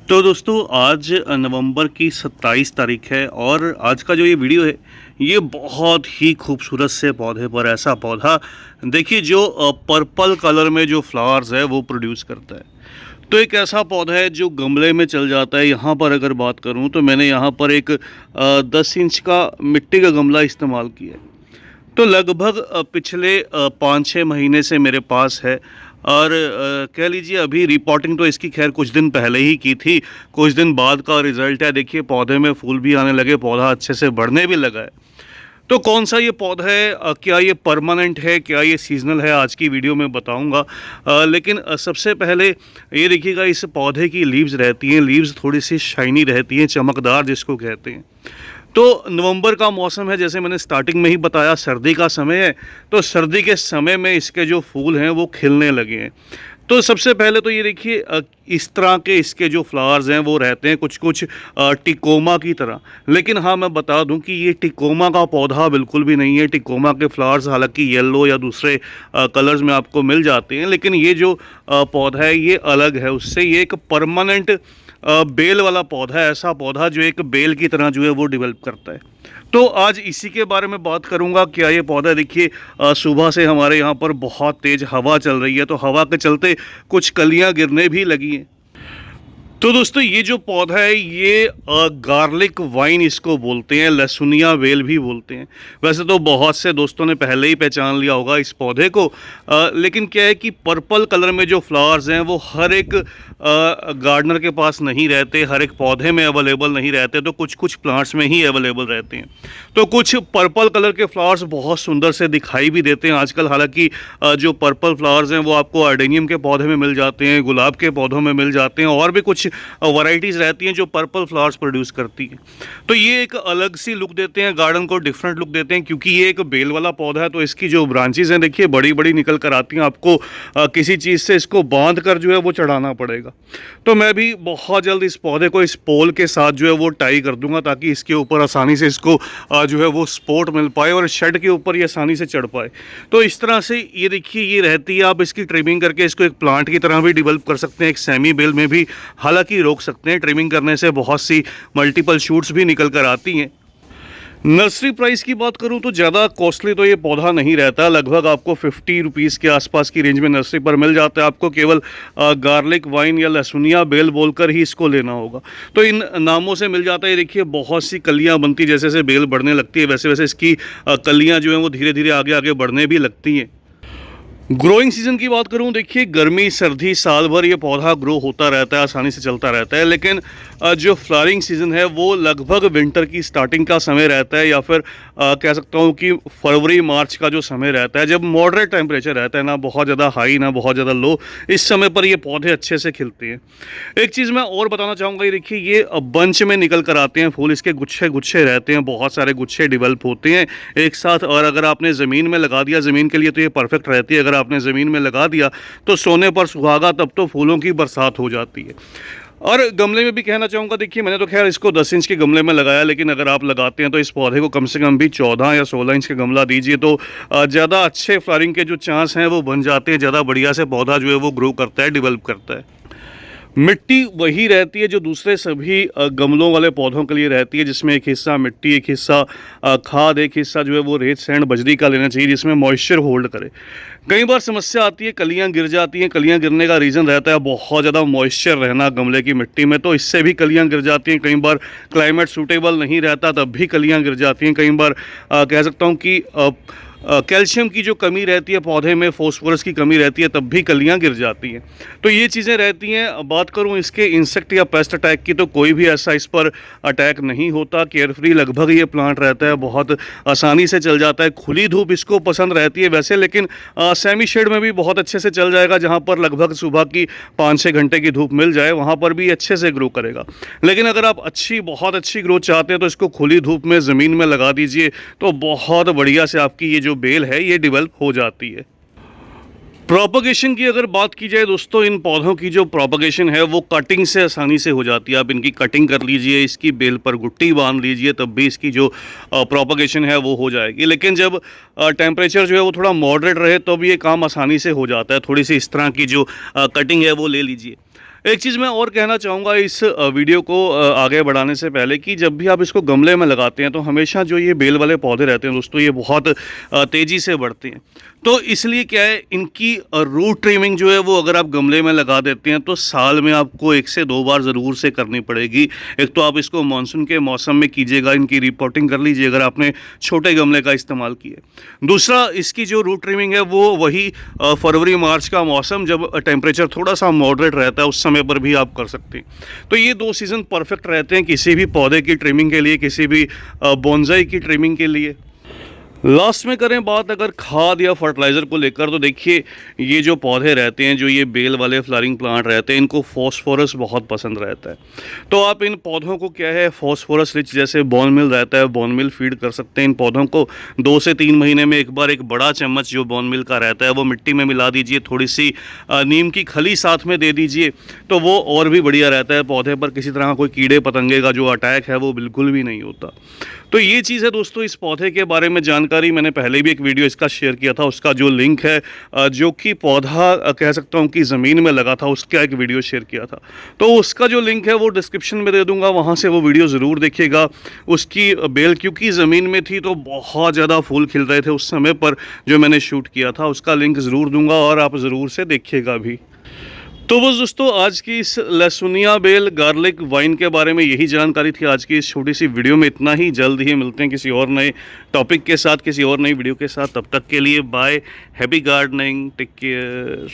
तो दोस्तों आज नवंबर की 27 तारीख है और आज का जो ये वीडियो है ये बहुत ही खूबसूरत से पौधे पर ऐसा पौधा देखिए जो पर्पल कलर में जो फ्लावर्स है वो प्रोड्यूस करता है। तो एक ऐसा पौधा है जो गमले में चल जाता है। यहाँ पर अगर बात करूँ तो मैंने यहाँ पर एक 10 इंच का मिट्टी का गमला इस्तेमाल किया है। तो लगभग पिछले 5-6 महीने से मेरे पास है और कह लीजिए अभी रिपोर्टिंग तो इसकी खैर कुछ दिन पहले ही की थी। कुछ दिन बाद का रिज़ल्ट है, देखिए पौधे में फूल भी आने लगे, पौधा अच्छे से बढ़ने भी लगा है। तो कौन सा ये पौधा है, क्या ये परमानेंट है, क्या ये सीजनल है, आज की वीडियो में बताऊंगा। लेकिन सबसे पहले ये देखिएगा, इस पौधे की लीव्स रहती हैं, लीव्स थोड़ी सी शाइनी रहती हैं, चमकदार जिसको कहते हैं। तो नवंबर का मौसम है, जैसे मैंने स्टार्टिंग में ही बताया, सर्दी का समय है। तो सर्दी के समय में इसके जो फूल हैं वो खिलने लगे हैं। तो सबसे पहले तो ये देखिए इस तरह के इसके जो फ्लावर्स हैं वो रहते हैं कुछ कुछ टिकोमा की तरह। लेकिन हाँ, मैं बता दूं कि ये टिकोमा का पौधा बिल्कुल भी नहीं है। टिकोमा के फ्लावर्स हालांकि येलो या दूसरे कलर्स में आपको मिल जाते हैं, लेकिन ये जो पौधा है ये अलग है उससे। ये एक परमानेंट बेल वाला पौधा है, ऐसा पौधा जो एक बेल की तरह जो है वो डेवलप करता है। तो आज इसी के बारे में बात करूंगा। क्या ये पौधा देखिए सुबह से हमारे यहाँ पर बहुत तेज़ हवा चल रही है, तो हवा के चलते कुछ कलियां गिरने भी लगी हैं। तो दोस्तों ये जो पौधा है ये गार्लिक वाइन इसको बोलते हैं, लहसुनिया बेल भी बोलते हैं। वैसे तो बहुत से दोस्तों ने पहले ही पहचान लिया होगा इस पौधे को, लेकिन क्या है कि पर्पल कलर में जो फ्लावर्स हैं वो हर एक गार्डनर के पास नहीं रहते, हर एक पौधे में अवेलेबल नहीं रहते, तो कुछ कुछ प्लांट्स में ही अवेलेबल रहते हैं। तो कुछ पर्पल कलर के फ्लावर्स बहुत सुंदर से दिखाई भी देते हैं आजकल। हालांकि जो पर्पल फ्लावर्स हैं वो आपको अर्डेनियम के पौधे में मिल जाते हैं, गुलाब के पौधों में मिल जाते हैं, और भी कुछ वैरायटीज़ रहती हैं जो पर्पल फ्लावर्स प्रोड्यूस करती हैं। तो ये एक अलग सी लुक देते हैं, गार्डन को डिफरेंट लुक देते हैं। क्योंकि ये एक बेल वाला पौधा है तो इसकी जो ब्रांचेज हैं देखिए बड़ी बड़ी निकल कर आती हैं। आपको किसी चीज़ से इसको बांध कर जो है वो चढ़ाना पड़ेगा। तो मैं भी बहुत जल्द इस पौधे को इस पोल के साथ जो है वो टाई कर दूंगा, ताकि इसके ऊपर आसानी से इसको जो है वो सपोर्ट मिल पाए और शेड के ऊपर ये आसानी से चढ़ पाए। तो इस तरह से ये देखिए ये रहती है। आप इसकी ट्रिमिंग करके इसको एक प्लांट की तरह भी डेवलप कर सकते हैं, एक सेमी बेल में भी हालांकि रोक सकते हैं। ट्रिमिंग करने से बहुत सी मल्टीपल शूट्स भी निकल कर आती हैं। नर्सरी प्राइस की बात करूं तो ज़्यादा कॉस्टली तो ये पौधा नहीं रहता। लगभग आपको 50 रुपीज़ के आसपास की रेंज में नर्सरी पर मिल जाता है। आपको केवल गार्लिक वाइन या लहसुनिया बेल बोलकर ही इसको लेना होगा। तो इन नामों से मिल जाता है। देखिए बहुत सी कलियां बनती, जैसे जैसे बेल बढ़ने लगती है वैसे वैसे इसकी कलियां जो हैं वो धीरे धीरे आगे आगे बढ़ने भी लगती हैं। ग्रोइंग सीजन की बात करूं, देखिए गर्मी सर्दी साल भर ये पौधा ग्रो होता रहता है, आसानी से चलता रहता है। लेकिन जो फ्लावरिंग सीज़न है वो लगभग विंटर की स्टार्टिंग का समय रहता है, या फिर कह सकता हूं कि फरवरी मार्च का जो समय रहता है, जब मॉडरेट टेम्परेचर रहता है, ना बहुत ज़्यादा हाई ना बहुत ज़्यादा लो। इस समय पर ये पौधे अच्छे से खिलते हैं। एक चीज़ मैं और बताना चाहूँगा, ये देखिए ये बंच में निकल कर आते हैं फूल, इसके गुच्छे गुच्छे रहते हैं, बहुत सारे गुच्छे डेवलप होते हैं एक साथ। और अगर आपने ज़मीन में लगा दिया, ज़मीन के लिए तो ये परफेक्ट रहती है। अगर आपने ज़मीन में लगा दिया तो सोने पर सुहागा, तब तो फूलों की बरसात हो जाती है। और गमले में भी कहना चाहूँगा, देखिए मैंने तो खैर इसको 10 इंच के गमले में लगाया, लेकिन अगर आप लगाते हैं तो इस पौधे को कम से कम भी 14 या 16 इंच के गमला दीजिए, तो ज़्यादा अच्छे फ्लावरिंग के जो चांस हैं वो बन जाते हैं। ज़्यादा बढ़िया से पौधा जो है वो ग्रो करता है, डेवलप करता है। मिट्टी वही रहती है जो दूसरे सभी गमलों वाले पौधों के लिए रहती है, जिसमें एक हिस्सा मिट्टी, एक हिस्सा खाद, एक हिस्सा जो है वो रेत सैंड बजरी का लेना चाहिए, जिसमें मॉइस्चर होल्ड करे। कई बार समस्या आती है, कलियां गिर जाती हैं। कलियां गिरने का रीज़न रहता है बहुत ज़्यादा मॉइस्चर रहना गमले की मिट्टी में, तो इससे भी कलियां गिर जाती हैं। कई बार क्लाइमेट सूटेबल नहीं रहता तब भी कलियां गिर जाती हैं। कई बार कह सकता हूँ कि कैल्शियम की जो कमी रहती है पौधे में, फॉस्फोरस की कमी रहती है, तब भी कलियां गिर जाती हैं। तो ये चीज़ें रहती हैं। बात करूं इसके इंसेक्ट या पेस्ट अटैक की, तो कोई भी ऐसा इस पर अटैक नहीं होता। केयर फ्री लगभग ये प्लांट रहता है, बहुत आसानी से चल जाता है। खुली धूप इसको पसंद रहती है वैसे, लेकिन सेमी शेड में भी बहुत अच्छे से चल जाएगा। जहाँ पर लगभग सुबह की 5-6 घंटे की धूप मिल जाए वहाँ पर भी अच्छे से ग्रो करेगा। लेकिन अगर आप बहुत अच्छी ग्रोथ चाहते हैं तो इसको खुली धूप में ज़मीन में लगा दीजिए, तो बहुत बढ़िया से आपकी ये जो बेल है ये डेवलप हो जाती है। प्रोपगेशन की अगर बात की जाए दोस्तों, इन पौधों की जो प्रोपगेशन है वो कटिंग से आसानी से हो जाती है। आप इनकी कटिंग कर लीजिए, इसकी बेल पर गुट्टी बांध लीजिए, तब भी इसकी जो प्रोपगेशन है वो हो जाएगी। लेकिन जब टेम्परेचर जो है वो थोड़ा मॉडरेट रहे तो भी ये काम आसानी से हो जाता है। थोड़ी सी इस तरह की जो कटिंग है वो ले लीजिए। एक चीज़ मैं और कहना चाहूँगा इस वीडियो को आगे बढ़ाने से पहले कि जब भी आप इसको गमले में लगाते हैं तो हमेशा जो ये बेल वाले पौधे रहते हैं दोस्तों, ये बहुत तेज़ी से बढ़ते हैं। तो इसलिए क्या है, इनकी रूट ट्रिमिंग जो है वो अगर आप गमले में लगा देते हैं तो साल में आपको 1 से 2 बार ज़रूर से करनी पड़ेगी। एक तो आप इसको मानसून के मौसम में कीजिएगा, इनकी रिपोर्टिंग कर लीजिए अगर आपने छोटे गमले का इस्तेमाल किया। दूसरा, इसकी जो रूट ट्रिमिंग है वो वही फरवरी मार्च का मौसम जब टेम्परेचर थोड़ा सा मॉडरेट रहता है उस समय पर भी आप कर सकते हैं। तो ये 2 सीज़न परफेक्ट रहते हैं किसी भी पौधे की ट्रिमिंग के लिए, किसी भी बोनसाई की ट्रिमिंग के लिए। लास्ट में करें बात अगर खाद या फर्टिलाइज़र को लेकर, तो देखिए ये जो पौधे रहते हैं, जो ये बेल वाले फ्लावरिंग प्लांट रहते हैं, इनको फॉस्फोरस बहुत पसंद रहता है। तो आप इन पौधों को क्या है, फॉस्फोरस रिच जैसे बोन मिल रहता है, बोन मिल फीड कर सकते हैं इन पौधों को। 2 से 3 महीने में एक बार एक बड़ा चम्मच जो बोन मिल का रहता है वो मिट्टी में मिला दीजिए, थोड़ी सी नीम की खली साथ में दे दीजिए, तो वो और भी बढ़िया रहता है। पौधे पर किसी तरह का कोई कीड़े पतंगे का जो अटैक है वो बिल्कुल भी नहीं होता। तो ये चीज़ है दोस्तों इस पौधे के बारे में जानकारी। मैंने पहले भी एक वीडियो इसका शेयर किया था, उसका जो लिंक है जो कि पौधा कह सकता हूँ कि ज़मीन में लगा था, उसका एक वीडियो शेयर किया था। तो उसका जो लिंक है वो डिस्क्रिप्शन में दे दूँगा, वहाँ से वो वीडियो ज़रूर देखिएगा। उसकी बेल क्योंकि ज़मीन में थी तो बहुत ज़्यादा फूल खिल रहे थे उस समय पर जो मैंने शूट किया था, उसका लिंक ज़रूर दूँगा और आप ज़रूर से देखिएगा भी। तो बस दोस्तों आज की इस लहसुनिया बेल गार्लिक वाइन के बारे में यही जानकारी थी आज की इस छोटी सी वीडियो में। इतना ही, जल्द ही मिलते हैं किसी और नए टॉपिक के साथ, किसी और नई वीडियो के साथ। तब तक के लिए bye, happy gardening, take care.